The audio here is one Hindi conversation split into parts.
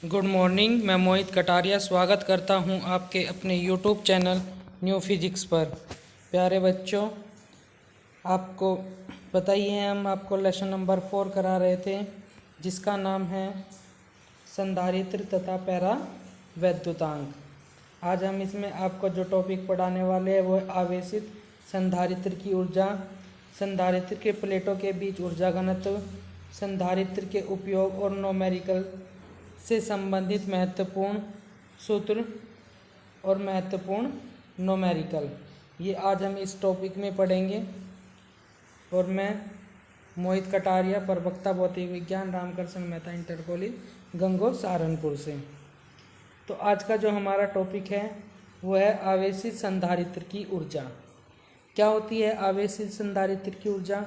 Good morning. मैं मोहित कटारिया स्वागत करता हूं आपके अपने यूट्यूब चैनल न्यू फिजिक्स पर। प्यारे बच्चों, आपको बताइए, हम आपको लेसन नंबर 4 करा रहे थे जिसका नाम है संधारित्र तथा पैरावैद्युतांक। आज हम इसमें आपको जो टॉपिक पढ़ाने वाले हैं वो आवेशित संधारित्र की ऊर्जा, संधारित्र के प्लेटों के बीच ऊर्जा घनत्व, संधारित्र के उपयोग और न्यूमेरिकल से संबंधित महत्वपूर्ण सूत्र और महत्वपूर्ण न्यूमेरिकल, ये आज हम इस टॉपिक में पढ़ेंगे। और मैं मोहित कटारिया, प्रवक्ता भौतिक विज्ञान, रामकृष्ण मेहता इंटर कॉलेज, गंगोह, सहारनपुर से। तो आज का जो हमारा टॉपिक है वो है आवेशित संधारित्र की ऊर्जा। क्या होती है आवेशित संधारित्र की ऊर्जा?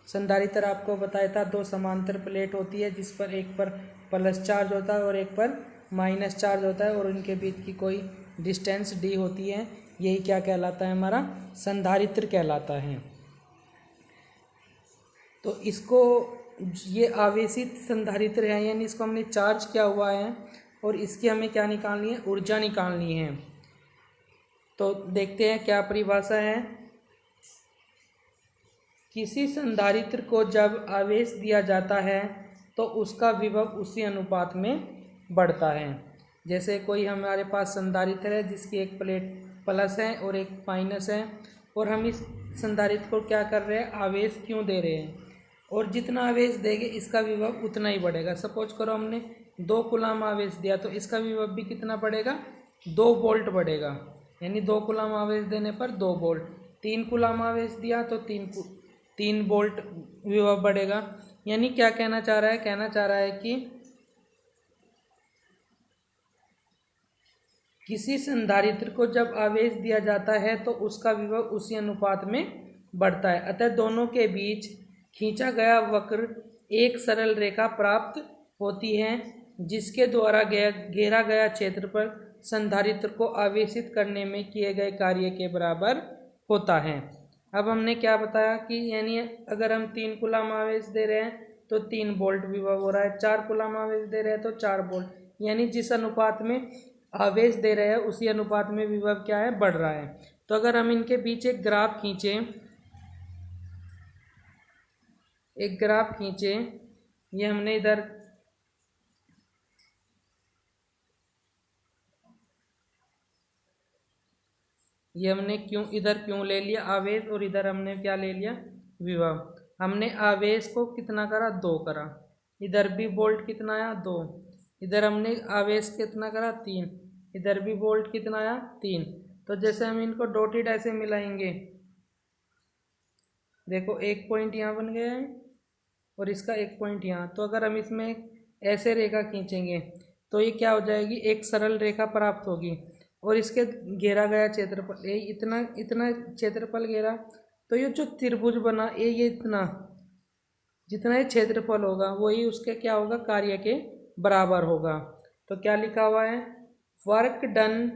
संधारित्र आपको बताया था, दो समांतर प्लेट होती है जिस पर एक पर प्लस चार्ज होता है और एक पर माइनस चार्ज होता है और उनके बीच की कोई डिस्टेंस डी होती है। यही क्या कहलाता है? हमारा संधारित्र कहलाता है। तो इसको, ये आवेशित संधारित्र है, यानी इसको हमने चार्ज किया हुआ है और इसकी हमें क्या निकालनी है? ऊर्जा निकालनी है। तो देखते हैं क्या परिभाषा है। किसी संधारित्र को जब आवेश दिया जाता है तो उसका विभव उसी अनुपात में बढ़ता है। जैसे कोई हमारे पास संधारित्र है जिसकी एक प्लेट प्लस है और एक माइनस है, और हम इस संधारित्र को क्या कर रहे हैं? आवेश क्यों दे रहे हैं, और जितना आवेश देंगे इसका विभव उतना ही बढ़ेगा। सपोज करो हमने 2 कूलम आवेश दिया तो इसका विभव भी कितना बढ़ेगा? 2 वोल्ट बढ़ेगा, यानी 2 कूलम आवेश देने पर 2 वोल्ट। 3 कूलम आवेश दिया तो 3 वोल्ट विभव बढ़ेगा। यानी क्या कहना चाह रहा है? कहना चाह रहा है कि किसी संधारित्र को जब आवेश दिया जाता है तो उसका विभव उसी अनुपात में बढ़ता है। अतः दोनों के बीच खींचा गया वक्र एक सरल रेखा प्राप्त होती है जिसके द्वारा घेरा गया क्षेत्रफल संधारित्र को आवेशित करने में किए गए कार्य के बराबर होता है। अब हमने क्या बताया कि यानी अगर हम 3 कूलम आवेश दे रहे हैं तो 3 वोल्ट विभव हो रहा है, 4 कूलम आवेश दे रहे हैं तो 4 वोल्ट, यानी जिस अनुपात में आवेश दे रहे हैं उसी अनुपात में विभव क्या है? बढ़ रहा है। तो अगर हम इनके बीच एक ग्राफ खींचें, ये हमने इधर क्यों ले लिया आवेश, और इधर हमने क्या ले लिया? विभव। हमने आवेश को कितना करा? 2 करा। इधर भी वोल्ट कितना आया? 2। इधर हमने आवेश कितना करा? 3। इधर भी वोल्ट कितना आया? 3। तो जैसे हम इनको डॉटेड ऐसे मिलाएंगे, देखो एक पॉइंट यहाँ बन गया है और इसका एक पॉइंट यहाँ। तो अगर हम इसमें ऐसे रेखा खींचेंगे तो ये क्या हो जाएगी? एक सरल रेखा प्राप्त होगी और इसके घेरा गया क्षेत्रफल, ये इतना क्षेत्रफल घेरा, तो ये जो त्रिभुज बना ये इतना, जितना ये क्षेत्रफल होगा वही उसके क्या होगा? कार्य के बराबर होगा। तो क्या लिखा हुआ है? Work done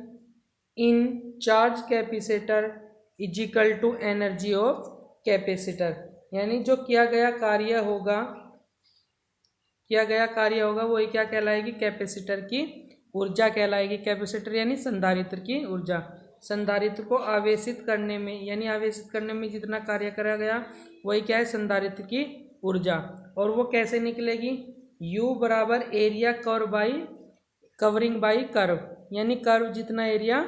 in charge capacitor is equal to energy of capacitor, यानी जो किया गया कार्य होगा वही क्या कहलाएगी? कैपेसिटर की ऊर्जा कहलाएगी। कैपेसिटर यानी संधारित्र की ऊर्जा। संधारित्र को आवेशित करने में जितना कार्य करा गया वही क्या है? संधारित्र की ऊर्जा। और वो कैसे निकलेगी? U बराबर एरिया कवरिंग बाई कर्व, यानी कर्व जितना एरिया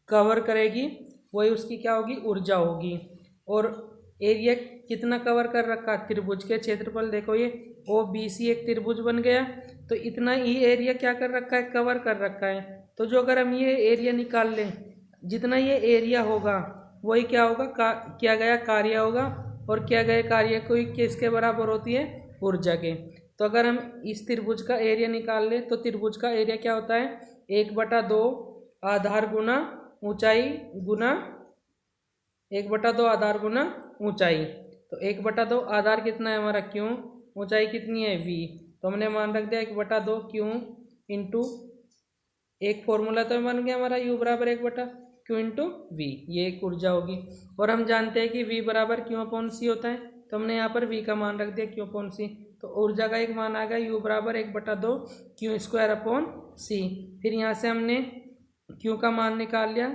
कवर करेगी वही उसकी क्या होगी? ऊर्जा होगी। और एरिया कितना कवर कर रखा? त्रिभुज के क्षेत्रफल, देखो ये OBC एक त्रिभुज बन गया, तो इतना ही एरिया क्या कर रखा है? कवर कर रखा है। तो जो अगर हम ये एरिया निकाल लें, जितना ये एरिया होगा वही क्या होगा? किया गया कार्य होगा, और किया गया कार्य कोई किसके बराबर होती है? ऊर्जा के। तो अगर हम इस त्रिभुज का एरिया निकाल लें तो त्रिभुज का एरिया क्या होता है? 1/2 आधार गुना ऊंचाई गुना 1/2 आधार गुना ऊंचाई। तो 1/2 आधार कितना है हमारा? क्यों। ऊंचाई कितनी है? V। तो हमने मान रख दिया 1/2 क्यों इंटू एक फॉर्मूला तो बन गया हमारा U बराबर 1/Q इंटू V, ये एक ऊर्जा होगी। और हम जानते हैं कि V बराबर Q/C होता है, तो हमने यहाँ पर V का मान रख दिया Q/C। तो ऊर्जा का एक मान आ गया U बराबर 1/2 Q²/C। फिर यहाँ से हमने Q का मान निकाल लिया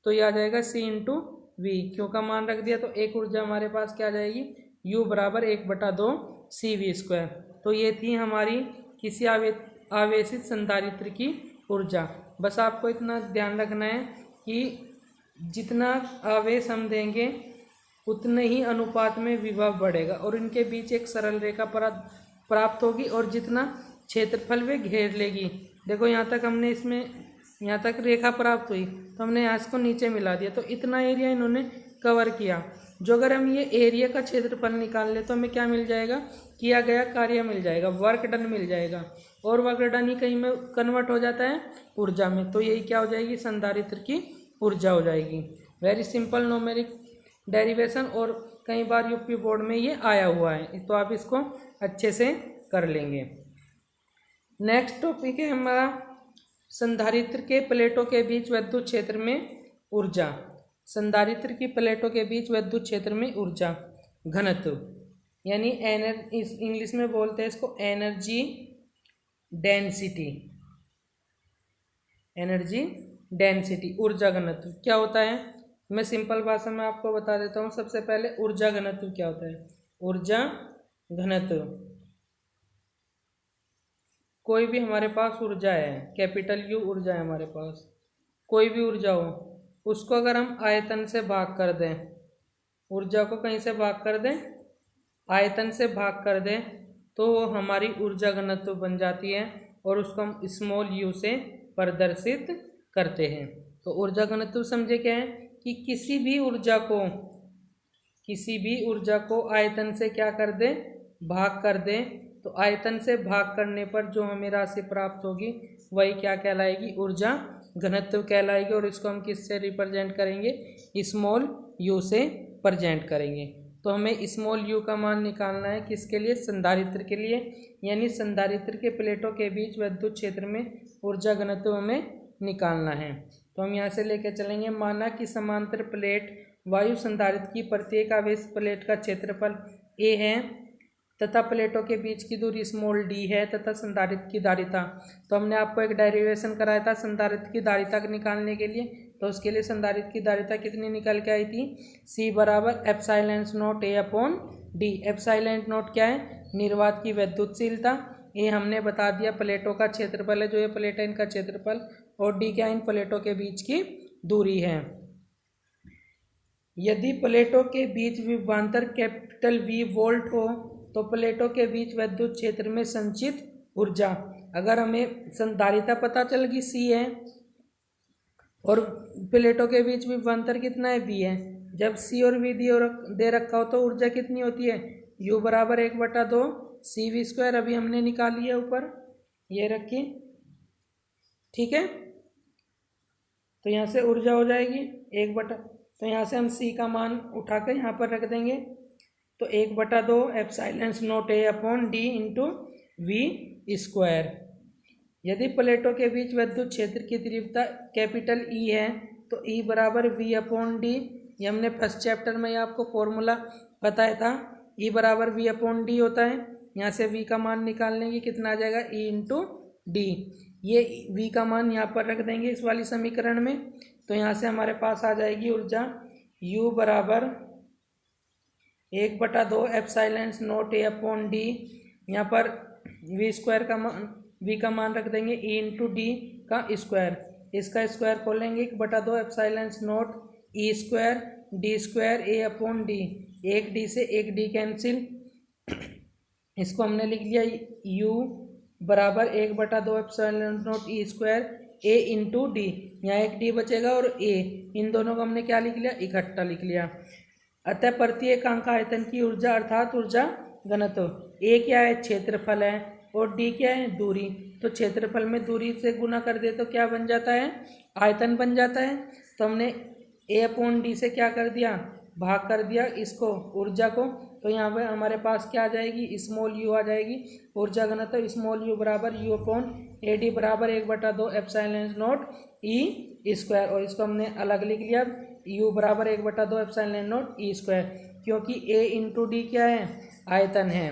तो ये आ जाएगा C × V। Q का मान रख दिया तो एक ऊर्जा हमारे पास क्या आ जाएगी U बराबर 1/2 CV²। तो ये थी हमारी किसी आवेशित संधारित्र की ऊर्जा। बस आपको इतना ध्यान रखना है कि जितना आवेश हम देंगे उतने ही अनुपात में विभव बढ़ेगा और इनके बीच एक सरल रेखा प्राप्त होगी और जितना क्षेत्रफल वे घेर लेगी। देखो यहाँ तक हमने इसमें यहाँ तक रेखा प्राप्त हुई तो हमने यहाँ इसको नीचे मिला दिया तो इतना एरिया इन्होंने कवर किया। जो अगर हम ये एरिया का क्षेत्रफल निकाल ले तो हमें क्या मिल जाएगा, किया गया कार्य मिल जाएगा, वर्क डन मिल जाएगा और वर्क डन ही कहीं में कन्वर्ट हो जाता है ऊर्जा में। तो यही क्या हो जाएगी, संधारित्र की ऊर्जा हो जाएगी। वेरी सिंपल न्यूमेरिक डेरिवेशन और कई बार यूपी बोर्ड में ये आया हुआ है तो आप इसको अच्छे से कर लेंगे। नेक्स्ट टॉपिक है हमारा संधारित्र के प्लेटों के बीच विद्युत क्षेत्र में ऊर्जा। संधारित्र की प्लेटों के बीच विद्युत क्षेत्र में ऊर्जा घनत्व यानी इंग्लिश में बोलते हैं इसको एनर्जी डेंसिटी। एनर्जी डेंसिटी ऊर्जा घनत्व क्या होता है, मैं सिंपल भाषा में आपको बता देता हूँ। सबसे पहले ऊर्जा घनत्व क्या होता है। ऊर्जा घनत्व, कोई भी हमारे पास ऊर्जा है, कैपिटल U ऊर्जा है हमारे पास, कोई भी ऊर्जा हो उसको अगर हम आयतन से भाग कर दें, ऊर्जा को कहीं से भाग कर दें, आयतन से भाग कर दें तो वो हमारी ऊर्जा घनत्व बन जाती है और उसको हम स्मॉल u से प्रदर्शित करते हैं। तो ऊर्जा घनत्व समझे क्या है कि किसी भी ऊर्जा को आयतन से क्या कर दें, भाग कर दें तो आयतन से भाग करने पर जो हमें राशि प्राप्त होगी वही क्या कहलाएगी, ऊर्जा घनत्व कहलाएगी। और इसको हम किससे रिप्रेजेंट करेंगे, स्मॉल u से प्रेजेंट करेंगे। तो हमें स्मॉल u का मान निकालना है किसके लिए, संधारित्र के लिए, यानी संधारित्र के प्लेटों के बीच विद्युत क्षेत्र में ऊर्जा घनत्व हमें निकालना है। तो हम यहाँ से लेकर चलेंगे, माना कि समांतर प्लेट वायु संधारित्र की प्रत्येक आवेश प्लेट का क्षेत्रफल a है तथा प्लेटों के बीच की दूरी स्मॉल d है तथा संधारित्र की धारिता। तो हमने आपको एक डेरिवेशन कराया था संधारित्र की धारिता निकालने के लिए, तो उसके लिए संधारित्र की धारिता कितनी निकल के आई थी, C बराबर ε0A/d। ε0 क्या है, निर्वात की विद्युतशीलता, ये हमने बता दिया प्लेटों का क्षेत्रफल है, जो ये प्लेट है इनका क्षेत्रफल, और d क्या इन प्लेटों के बीच की दूरी है। यदि प्लेटों के बीच विभवांतर कैपिटल V वोल्ट हो तो प्लेटों के बीच विद्युत क्षेत्र में संचित ऊर्जा, अगर हमें संधारिता पता चल गई C है और प्लेटों के बीच विभवांतर कितना है V है, जब C और V दे रखा हो तो ऊर्जा कितनी होती है, U बराबर 1/2 CV²। अभी हमने निकाली है ऊपर, ये रखी, ठीक है। तो यहाँ से ऊर्जा हो जाएगी 1/, तो यहाँ से हम C का मान उठाकर यहाँ पर रख देंगे। तो 1/2 ε0A/d × V²। यदि प्लेटों के बीच विद्युत क्षेत्र की तीव्रता कैपिटल E है तो E बराबर V/d, ये हमने फर्स्ट चैप्टर में आपको फॉर्मूला बताया था, E बराबर V/d होता है। यहाँ से V का मान निकाल लेंगे, कितना आ जाएगा, E × d। ये V का मान यहाँ पर रख देंगे इस वाली समीकरण में, तो यहाँ से हमारे पास आ जाएगी ऊर्जा U बराबर 1/2 ε0A/d। यहाँ पर V² का मान, V का मान रख देंगे E × d का स्क्वायर, इसका स्क्वायर खोलेंगे 1/2 ε0 E² d²A/d। एक d से एक d कैंसिल, इसको हमने लिख लिया U बराबर 1/2 ε0 E² A × d। यहाँ एक d बचेगा और A, इन दोनों को हमने क्या लिख लिया, इकट्ठा लिख लिया। अतः प्रत्येक आयतन की ऊर्जा अर्थात ऊर्जा घनत्व, A क्या है, क्षेत्रफल है, और D क्या है, दूरी। तो क्षेत्रफल में दूरी से गुना कर दे तो क्या बन जाता है, आयतन बन जाता है। तो हमने A/d से क्या कर दिया, भाग कर दिया इसको, ऊर्जा को। तो यहाँ पे हमारे पास क्या आ जाएगी, स्मॉल u आ जाएगी। ऊर्जा घनत्व स्मॉल u बराबर U/AD बराबर 1/2 ε0 E², और इसको हमने अलग लिख लिया, U बराबर 1/2 ε0 E², क्योंकि A × d क्या है, आयतन है।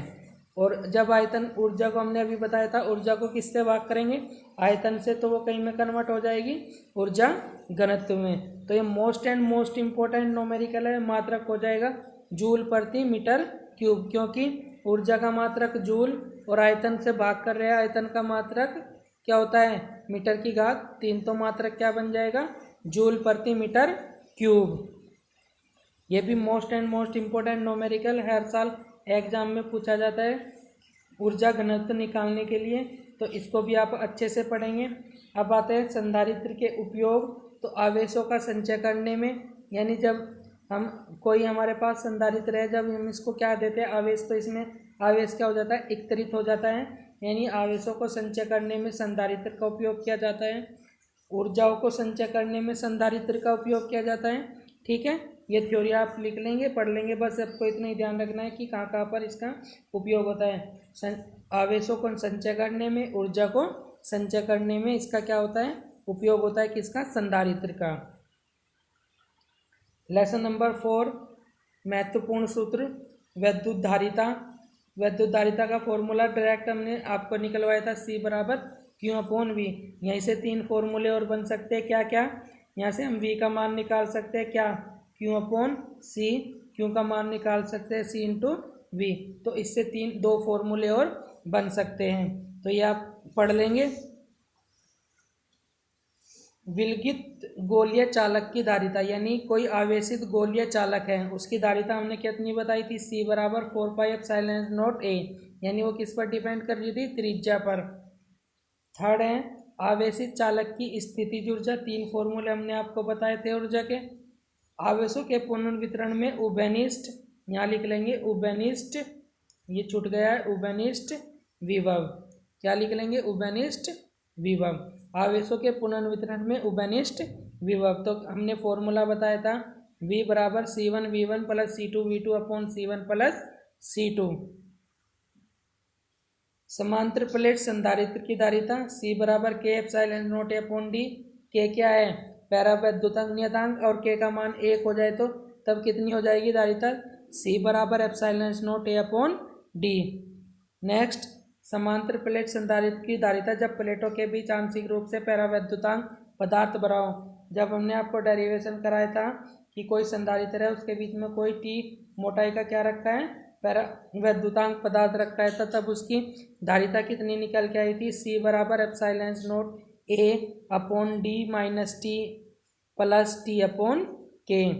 और जब आयतन ऊर्जा को हमने अभी बताया था, ऊर्जा को किससे भाग करेंगे, आयतन से, तो वो कहीं में कन्वर्ट हो जाएगी ऊर्जा घनत्व में। तो ये most and most important numerical है, मात्रक हो जाएगा जूल प्रति मीटर क्यूब, क्योंकि ऊर्जा का मात्रक जूल और आयतन से भाग कर रहे हैं, आयतन का मात्रक क्या होता है, मीटर की घात 3, तो मात्रक क्या बन जाएगा, जूल प्रति मीटर क्यूब। ये भी most and most important numerical हर साल एग्जाम में पूछा जाता है ऊर्जा घनत्व निकालने के लिए, तो इसको भी आप अच्छे से पढ़ेंगे। अब आते हैं संधारित्र के उपयोग। तो आवेशों का संचय करने में, यानी जब हम कोई हमारे पास संधारित्र है, जब हम इसको क्या देते हैं आवेश, तो इसमें आवेश क्या हो जाता है, एकत्रित हो जाता है, यानी आवेशों को संचय करने में संधारित्र का उपयोग किया जाता है। ऊर्जाओं को संचय करने में संधारित्र का उपयोग किया जाता है। ठीक है, ये थ्योरी आप लिख लेंगे, पढ़ लेंगे, बस आपको इतना ही ध्यान रखना है कि कहाँ कहाँ पर इसका उपयोग होता है। आवेशों को संचय करने में, ऊर्जा को संचय करने में इसका क्या होता है, उपयोग होता है किसका, संधारित्र का। लेसन नंबर 4, महत्वपूर्ण सूत्र वैद्युत धारिता। वैद्युत धारिता का फॉर्मूला डायरेक्ट हमने आपको निकलवाया था, C बराबर Q/V। यहीं से 3 फॉर्मूले और बन सकते हैं, क्या क्या, यहाँ से हम V का मान निकाल सकते हैं, क्या, Q/C, Q का मान निकाल सकते हैं C/V, तो इससे 2 फॉर्मूले और बन सकते हैं, तो ये आप पढ़ लेंगे। विलगित गोलीय चालक की धारिता, यानी कोई आवेशित गोलीय चालक है, उसकी धारिता हमने कितनी बताई थी, C बराबर 4πε0A, यानी वो किस पर डिपेंड कर रही थी, त्रिज्या पर। थर्ड है आवेशित चालक की स्थितिज ऊर्जा। 3 फॉर्मूले हमने आपको बताए थे ऊर्जा के। आवेशों के पुनर्वितरण में उभयनिष्ठ, यहाँ लिख लेंगे उभयनिष्ठ, ये छूट गया है, उभयनिष्ठ विभव, क्या लिख लेंगे, उभयनिष्ठ विभव। आवेशों के पुनर्वितरण में उभयनिष्ठ विभव, तो हमने फॉर्मूला बताया था V बराबर C1V1 plus C2V2 upon C1 plus C2। समांतर प्लेट संधारित्र की धारिता C बराबर K/ε0 अपॉन D। K क्या है, परावैद्युतांक नियतांक, और K का मान 1 हो जाए तो तब कितनी हो जाएगी धारिता, C बराबर ε0A अपॉन D। नेक्स्ट, समांतर प्लेट संधारित्र की धारिता जब प्लेटों के बीच आंशिक रूप से परावैद्युतांक पदार्थ भरा हो। जब हमने आपको डेरिवेशन कराया था कि कोई संधारित्र है, उसके बीच में कोई T मोटाई का क्या रखा है, परावैद्युतांक पदार्थ रखा है, तब उसकी धारिता कितनी निकल के आई थी, C बराबर ε0A upon D minus T plus T upon K।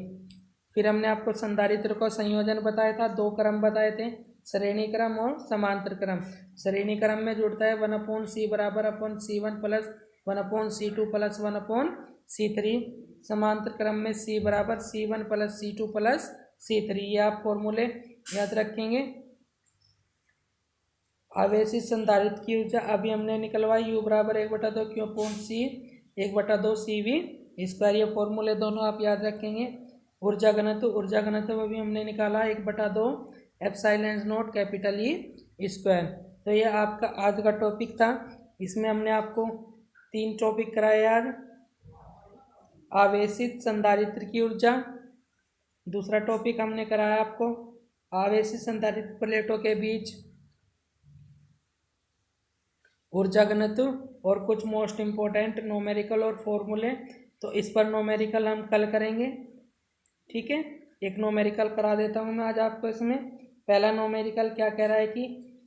फिर हमने आपको संधारित्र को संयोजन बताया था, 2 क्रम बताए थे, श्रेणी क्रम और समांतर क्रम। श्रेणी क्रम में जुड़ता है 1/C बराबर upon C1 plus 1/C2 plus 1/C3। समांतर क्रम में C बराबर C1 plus C2 plus C3। ये आप फॉर्मूले याद रखेंगे। आवेशित संधारित्र की ऊर्जा अभी हमने निकलवाई, U बराबर 1/2 Q/C 1/2 CV²। ये फॉर्मूले दोनों आप याद रखेंगे। ऊर्जा घनत्व अभी हमने निकाला 1/2 ε0 कैपिटल E²। तो ये आपका आज का टॉपिक था, इसमें हमने आपको 3 टॉपिक कराए आज। आवेशित संधारित्र की ऊर्जा, दूसरा टॉपिक हमने कराया आपको आवेशित संधारित्र प्लेटों के बीच ऊर्जा घनत्व, और कुछ मोस्ट इम्पोर्टेंट न्यूमेरिकल और फॉर्मूले। तो इस पर न्यूमेरिकल हम कल करेंगे, ठीक है। एक न्यूमेरिकल करा देता हूँ मैं आज आपको इसमें। पहला न्यूमेरिकल क्या कह रहा है कि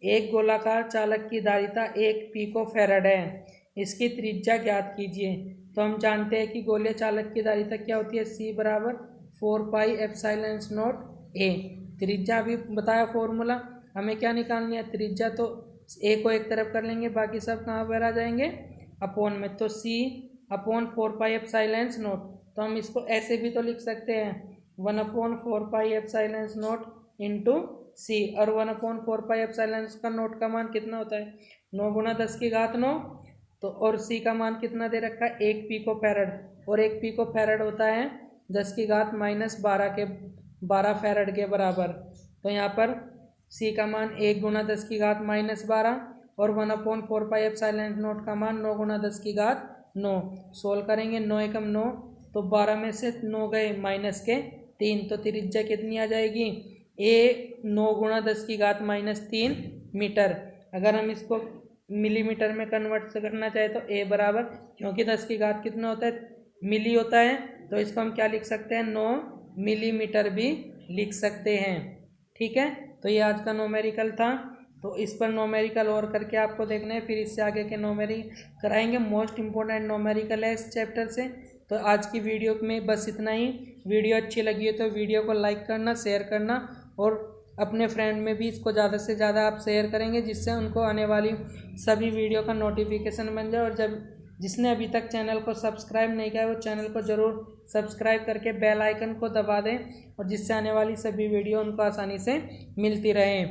एक गोलाकार चालक की धारिता 1 पिकोफैराड है, इसकी त्रिज्या ज्ञात कीजिए। तो हम जानते हैं कि गोलीय चालक की धारिता क्या होती है, C बराबर 4πε0A। त्रिज्या भी बताया फॉर्मूला, हमें क्या निकालनी है, त्रिज्या। तो A को एक तरफ कर लेंगे, बाकी सब कहाँ पर आ जाएंगे, अपॉन में। तो C अपॉन 4πε0। तो हम इसको ऐसे भी तो लिख सकते हैं 1/4πε0 इंटू C, और 1/4πε का नोट का मान कितना होता है, 9 × 10⁻9। तो और C का मान कितना दे रखा है, 1 पिकोफैरड, और 1 पिकोफैरड होता है 10⁻12 फैरड के बराबर। तो यहाँ पर C का मान 1 × 10⁻12 और 1/4πε0 का मान 9 × 10⁻9। सोल्व करेंगे, 9 एकम 9, तो 12 में से 9 गए -3, तो त्रिज्या कितनी आ जाएगी, ए 9 गुणा 10⁻³ मीटर। अगर हम इसको मिलीमीटर में कन्वर्ट करना चाहे तो ए बराबर, क्योंकि 10 की घात कितना होता है, मिली होता है, तो इसको हम क्या लिख सकते हैं, 9 मिलीमीटर भी लिख सकते हैं। ठीक है, तो ये आज का नोमेरिकल था। तो इस पर नोमेरिकल और करके आपको देखना है, फिर इससे आगे के नोमेरिकल कराएंगे। मोस्ट इम्पोर्टेंट नोमेरिकल है इस चैप्टर से। तो आज की वीडियो में बस इतना ही। वीडियो अच्छी लगी है तो वीडियो को लाइक करना, शेयर करना, और अपने फ्रेंड में भी इसको ज़्यादा से ज़्यादा आप शेयर करेंगे, जिससे उनको आने वाली सभी वीडियो का नोटिफिकेशन बन जाए। और जब जिसने अभी तक चैनल को सब्सक्राइब नहीं किया है वो चैनल को ज़रूर सब्सक्राइब करके बेल आइकन को दबा दें, और जिससे आने वाली सभी वीडियो उनको आसानी से मिलती रहे।